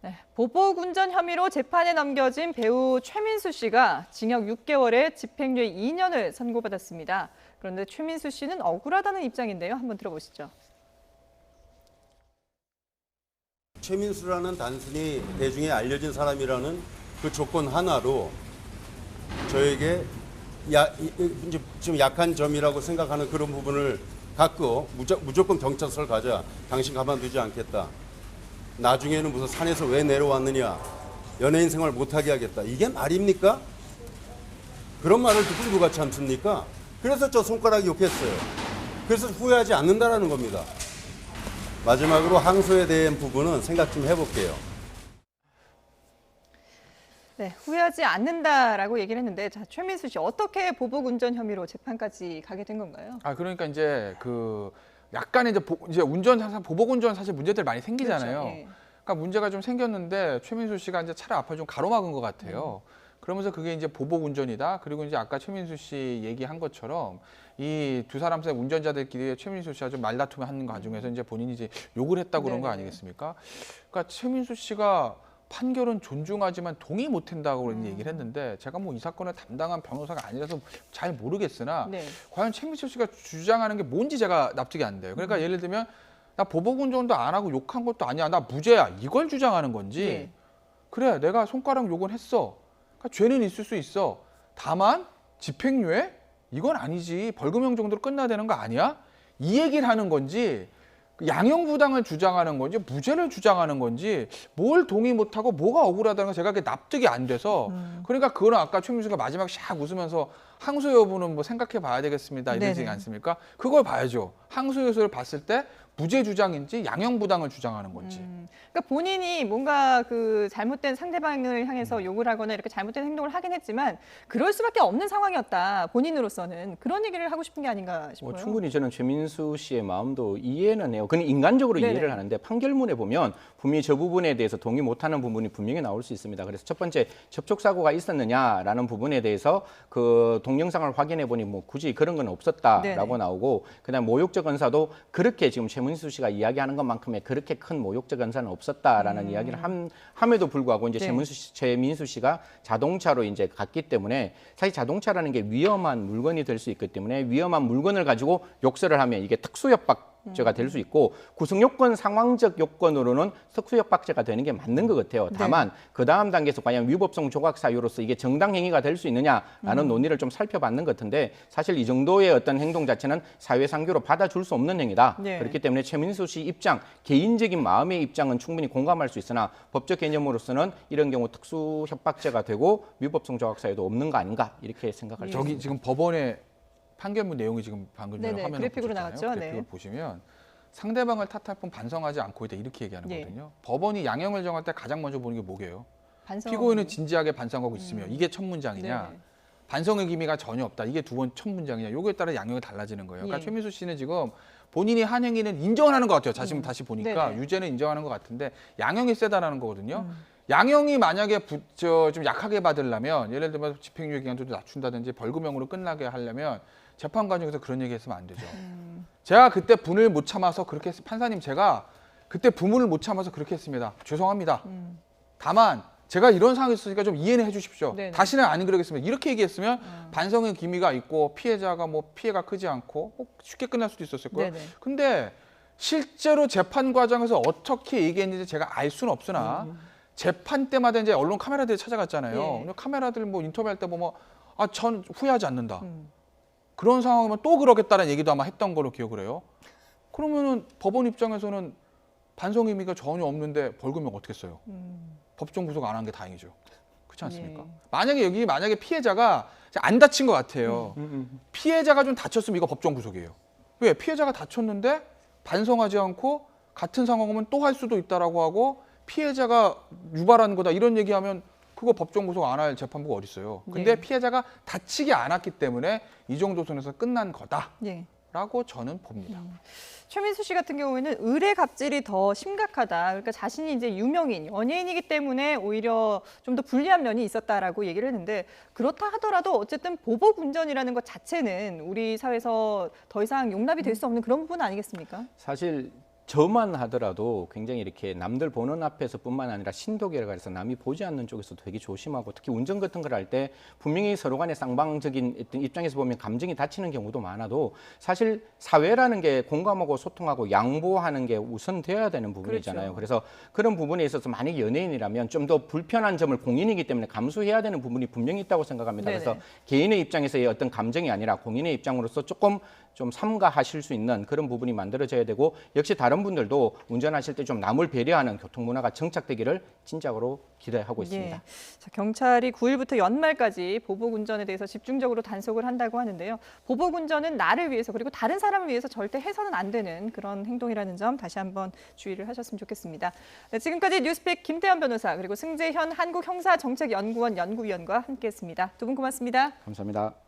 네, 보복 운전 혐의로 재판에 넘겨진 배우 최민수 씨가 징역 6개월에 집행유예 2년을 선고받았습니다. 그런데 최민수 씨는 억울하다는 입장인데요. 한번 들어보시죠. 최민수라는 단순히 대중에 알려진 사람이라는 그 조건 하나로 저에게 이제 좀 약한 점이라고 생각하는 그런 부분을 갖고 무조건 경찰서를 가자. 당신 가만두지 않겠다. 나중에는 무슨 산에서 왜 내려왔느냐. 연예인 생활 못하게 하겠다. 이게 말입니까? 그런 말을 듣고 누가 참습니까? 그래서 저 손가락 욕했어요. 그래서 후회하지 않는다라는 겁니다. 마지막으로 항소에 대한 부분은 생각 좀 해볼게요. 네, 후회하지 않는다라고 얘기를 했는데, 자, 최민수 씨 어떻게 보복 운전 혐의로 재판까지 가게 된 건가요? 그러니까 이제 약간의 이제 운전 항상 보복 운전 사실 문제들 많이 생기잖아요. 그렇죠, 예. 그러니까 문제가 좀 생겼는데 최민수 씨가 이제 차를 앞을 좀 가로막은 것 같아요. 그러면서 그게 이제 보복 운전이다. 그리고 이제 아까 최민수 씨 얘기한 것처럼 이 두 사람 사이 운전자들끼리 최민수 씨가 좀 말다툼을 하는 과정에서 이제 본인이 이제 욕을 했다고 그런 거 네네. 아니겠습니까? 그러니까 최민수 씨가 판결은 존중하지만 동의 못 한다고 그런 얘기를 했는데 제가 뭐 이 사건을 담당한 변호사가 아니라서 잘 모르겠으나 네. 과연 최민수 씨가 주장하는 게 뭔지 제가 납득이 안 돼요. 그러니까 예를 들면 나 보복 운전도 안 하고 욕한 것도 아니야. 나 무죄야. 이걸 주장하는 건지 네. 그래 내가 손가락 욕은 했어. 그러니까 죄는 있을 수 있어. 다만 집행유예? 이건 아니지. 벌금형 정도로 끝나야 되는 거 아니야? 이 얘기를 하는 건지 양형부당을 주장하는 건지 무죄를 주장하는 건지 뭘 동의 못하고 뭐가 억울하다는 거 제가 그게 납득이 안 돼서 그러니까 그거는 아까 최민수가 마지막 샥 웃으면서 항소 여부는 뭐 생각해 봐야 되겠습니다 이러지 네네. 않습니까? 그걸 봐야죠. 항소 여부를 봤을 때 무죄 주장인지 양형부당을 주장하는 건지. 그러니까 본인이 뭔가 그 잘못된 상대방을 향해서 욕을 하거나 이렇게 잘못된 행동을 하긴 했지만 그럴 수밖에 없는 상황이었다. 본인으로서는 그런 얘기를 하고 싶은 게 아닌가 싶어요. 충분히 저는 최민수 씨의 마음도 이해는 해요. 그는 인간적으로 네네. 이해를 하는데 판결문에 보면 분명히 저 부분에 대해서 동의 못하는 부분이 분명히 나올 수 있습니다. 그래서 첫 번째 접촉사고가 있었느냐라는 부분에 대해서 그 동영상을 확인해 보니 뭐 굳이 그런 건 없었다라고 네네. 나오고 그다음 모욕적 언사도 그렇게 지금 최민수 씨가 이야기하는 것만큼의 그렇게 큰 모욕적 언사는 없었다라는 이야기를 함에도 불구하고 이제 네. 최민수 씨가 자동차로 이제 갔기 때문에 사실 자동차라는 게 위험한 물건이 될 수 있기 때문에 위험한 물건을 가지고 욕설을 하면 이게 특수협박죄가 될 수 있고 구성요건 상황적 요건으로는 특수협박죄가 되는 게 맞는 것 같아요. 다만 그 다음 단계에서 과연 위법성 조각 사유로서 이게 정당 행위가 될 수 있느냐라는 논의를 좀 살펴봤는 것 같은데 사실 이 정도의 어떤 행동 자체는 사회상규로 받아줄 수 없는 행위다. 네. 그렇기 때문에 최민수 씨 입장, 개인적인 마음의 입장은 충분히 공감할 수 있으나 법적 개념으로서는 이런 경우 특수협박죄가 되고 위법성 조각 사유도 없는 거 아닌가 이렇게 생각할 수 있습니다. 저기 지금 법원의 판결문 내용이 지금 방금 전에 네네, 화면에 그래픽으로 보셨잖아요. 나왔죠. 그래픽을 네. 보시면 상대방을 탓할 뿐 반성하지 않고 있다 이렇게 얘기하는 예. 거거든요. 법원이 양형을 정할 때 가장 먼저 보는 게 뭐게요? 반성. 피고인은 진지하게 반성하고 있으며 이게 첫 문장이냐? 네네. 반성의 기미가 전혀 없다. 이게 두 번 첫 문장이냐? 요거에 따라 양형이 달라지는 거예요. 그러니까 예. 최민수 씨는 지금 본인이 한 행위는 인정을 하는 것 같아요. 다시 보니까 네네. 유죄는 인정하는 것 같은데 양형이 세다라는 거거든요. 양형이 만약에 좀 약하게 받으려면 예를 들면 집행유예 기간도 낮춘다든지 벌금형으로 끝나게 하려면 재판 과정에서 그런 얘기 했으면 안 되죠. 제가 그때 분을 못 참아서 그렇게 판사님 제가 그때 분을 못 참아서 그렇게 했습니다. 죄송합니다. 다만 제가 이런 상황이 있으니까 좀 이해는 해주십시오. 네네. 다시는 안 그러겠습니다. 이렇게 얘기했으면 반성의 기미가 있고 피해자가 뭐 피해가 크지 않고 쉽게 끝날 수도 있었을 거예요. 네네. 근데 실제로 재판 과정에서 어떻게 얘기했는지 제가 알 수는 없으나 재판 때마다 이제 언론 카메라들이 찾아갔잖아요. 예. 근데 카메라들 뭐 인터뷰할 때 보면 전 후회하지 않는다. 그런 상황이면 또 그러겠다는 얘기도 아마 했던 걸로 기억을 해요. 그러면은 법원 입장에서는 반성 의미가 전혀 없는데 벌금형 어떻게 써요? 법정 구속 안 한 게 다행이죠. 그렇지 않습니까? 예. 만약에 피해자가 안 다친 것 같아요. 피해자가 좀 다쳤으면 이거 법정 구속이에요. 왜? 피해자가 다쳤는데 반성하지 않고 같은 상황이면 또 할 수도 있다라고 하고 피해자가 유발한 거다 이런 얘기하면 그거 법정 구속 안 할 재판부가 어디 있어요. 근데 네. 피해자가 다치지 않았기 때문에 이 정도 선에서 끝난 거다라고 예. 저는 봅니다. 최민수 씨 같은 경우에는 의뢰 갑질이 더 심각하다. 그러니까 자신이 이제 유명인, 연예인이기 때문에 오히려 좀 더 불리한 면이 있었다라고 얘기를 했는데 그렇다 하더라도 어쨌든 보복 운전이라는 것 자체는 우리 사회에서 더 이상 용납이 될 수 없는 그런 부분 아니겠습니까? 사실 저만 하더라도 굉장히 이렇게 남들 보는 앞에서뿐만 아니라 신도계가 해서 남이 보지 않는 쪽에서도 되게 조심하고 특히 운전 같은 걸 할 때 분명히 서로 간에 쌍방적인 어떤 입장에서 보면 감정이 다치는 경우도 많아도 사실 사회라는 게 공감하고 소통하고 양보하는 게 우선되어야 되는 부분이잖아요. 그렇죠. 그래서 그런 부분에 있어서 만약 연예인이라면 좀 더 불편한 점을 공인이기 때문에 감수해야 되는 부분이 분명히 있다고 생각합니다. 네네. 그래서 개인의 입장에서의 어떤 감정이 아니라 공인의 입장으로서 조금 좀 삼가하실 수 있는 그런 부분이 만들어져야 되고 역시 다른 분들도 운전하실 때 좀 남을 배려하는 교통문화가 정착되기를 진짜로 기대하고 있습니다. 예. 자, 경찰이 9일부터 연말까지 보복운전에 대해서 집중적으로 단속을 한다고 하는데요. 보복운전은 나를 위해서 그리고 다른 사람을 위해서 절대 해서는 안 되는 그런 행동이라는 점 다시 한번 주의를 하셨으면 좋겠습니다. 네, 지금까지 뉴스픽 김태현 변호사 그리고 승재현 한국형사정책연구원 연구위원과 함께했습니다. 두 분 고맙습니다. 감사합니다.